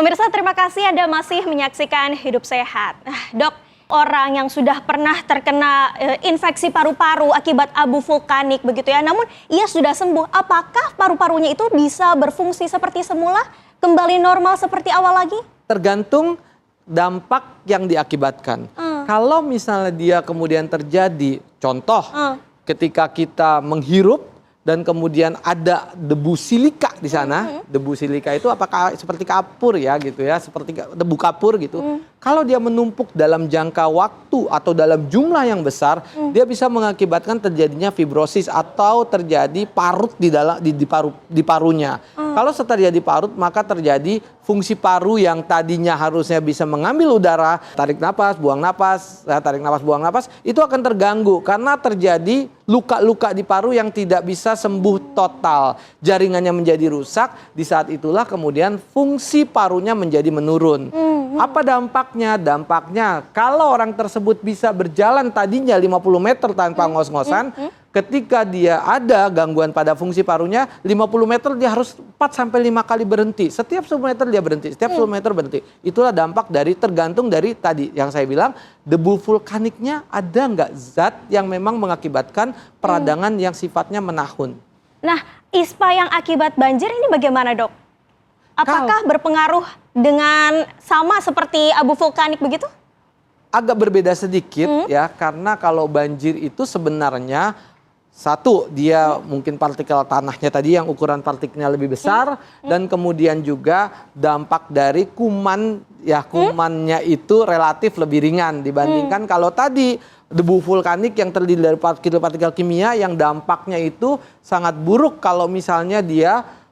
Pemirsa, terima kasih Anda masih menyaksikan Hidup Sehat. Dok, orang yang sudah pernah terkena infeksi paru-paru akibat abu vulkanik begitu ya, namun ia sudah sembuh. Apakah paru-parunya itu bisa berfungsi seperti semula, kembali normal seperti awal lagi? Tergantung dampak yang diakibatkan. Kalau misalnya dia kemudian terjadi, contoh ketika kita menghirup dan kemudian ada debu silika di sana, debu silika itu apakah seperti kapur ya gitu ya, seperti debu kapur gitu. Kalau dia menumpuk dalam jangka waktu atau dalam jumlah yang besar, dia bisa mengakibatkan terjadinya fibrosis atau terjadi parut di parunya. Kalau terjadi parut, maka terjadi fungsi paru yang tadinya harusnya bisa mengambil udara, tarik napas, buang napas, tarik napas, buang napas, itu akan terganggu karena terjadi luka-luka di paru yang tidak bisa sembuh total. Jaringannya menjadi rusak, di saat itulah kemudian fungsi parunya menjadi menurun. Apa dampaknya? Dampaknya kalau orang tersebut bisa berjalan tadinya 50 meter tanpa ngos-ngosan, ketika dia ada gangguan pada fungsi parunya, 50 meter dia harus 4-5 kali berhenti. Setiap 10 meter dia berhenti, setiap 10 meter berhenti. Itulah dampak dari, tergantung dari tadi yang saya bilang, debu vulkaniknya ada nggak zat yang memang mengakibatkan peradangan yang sifatnya menahun. Nah, ISPA yang akibat banjir ini bagaimana, Dok? Apakah berpengaruh dengan sama seperti abu vulkanik begitu? Agak berbeda sedikit ya, karena kalau banjir itu sebenarnya satu, dia mungkin partikel tanahnya tadi yang ukuran partikelnya lebih besar, dan kemudian juga dampak dari kuman, ya kumannya itu relatif lebih ringan dibandingkan kalau tadi debu vulkanik yang terdiri dari partikel-partikel kimia yang dampaknya itu sangat buruk kalau misalnya dia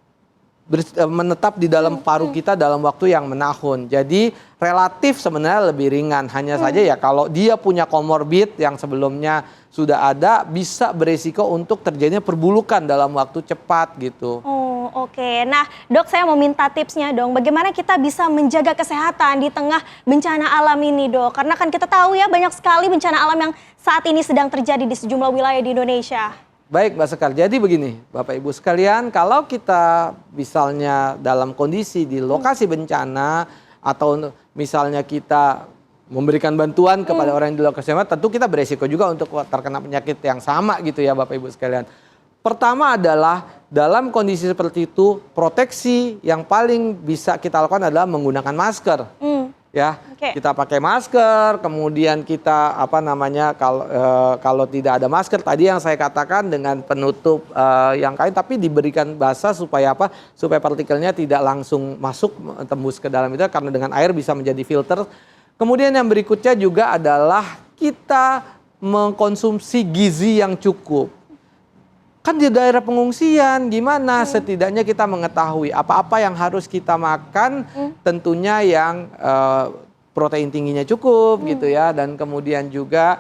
menetap di dalam paru kita dalam waktu yang menahun. Jadi relatif sebenarnya lebih ringan. Hanya saja ya kalau dia punya komorbid yang sebelumnya sudah ada, bisa beresiko untuk terjadinya perbulukan dalam waktu cepat gitu. Oh, oke. Nah, Dok, saya mau minta tipsnya dong. Bagaimana kita bisa menjaga kesehatan di tengah bencana alam ini, Dok? Karena kan kita tahu ya banyak sekali bencana alam yang saat ini sedang terjadi di sejumlah wilayah di Indonesia. Baik, Mbak Sekar. Jadi begini, Bapak Ibu sekalian, kalau kita misalnya dalam kondisi di lokasi bencana atau misalnya kita memberikan bantuan kepada orang yang di lokasi bencana, tentu kita beresiko juga untuk terkena penyakit yang sama gitu ya Bapak Ibu sekalian. Pertama adalah dalam kondisi seperti itu, proteksi yang paling bisa kita lakukan adalah menggunakan masker. Ya, kita pakai masker, kemudian kita kalau tidak ada masker tadi yang saya katakan dengan penutup yang kain, tapi diberikan basah supaya apa? Supaya partikelnya tidak langsung masuk tembus ke dalam itu, karena dengan air bisa menjadi filter. Kemudian yang berikutnya juga adalah kita mengkonsumsi gizi yang cukup. Kan di daerah pengungsian gimana, setidaknya kita mengetahui apa-apa yang harus kita makan, tentunya yang protein tingginya cukup gitu ya, dan kemudian juga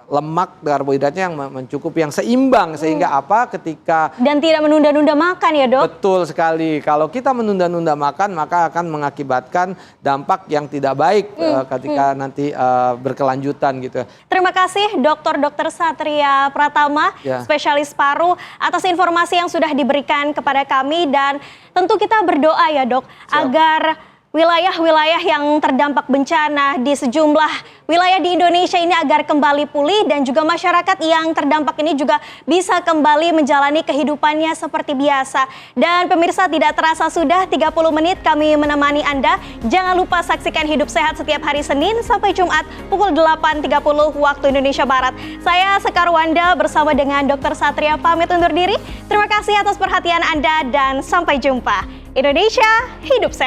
lemak karbohidratnya yang mencukupi, yang seimbang, sehingga apa ketika dan tidak menunda-nunda makan ya, Dok? Betul sekali. Kalau kita menunda-nunda makan, maka akan mengakibatkan dampak yang tidak baik ketika nanti berkelanjutan gitu. Terima kasih Dr. Satria Pratama, spesialis paru, atas informasi yang sudah diberikan kepada kami, dan tentu kita berdoa ya, Dok, agar wilayah-wilayah yang terdampak bencana di sejumlah wilayah di Indonesia ini agar kembali pulih, dan juga masyarakat yang terdampak ini juga bisa kembali menjalani kehidupannya seperti biasa. Dan pemirsa, tidak terasa sudah 30 menit kami menemani Anda. Jangan lupa saksikan Hidup Sehat setiap hari Senin sampai Jumat pukul 8.30 waktu Indonesia Barat. Saya Sekar Wanda bersama dengan Dr. Satria pamit undur diri. Terima kasih atas perhatian Anda dan sampai jumpa. Indonesia, hidup sehat.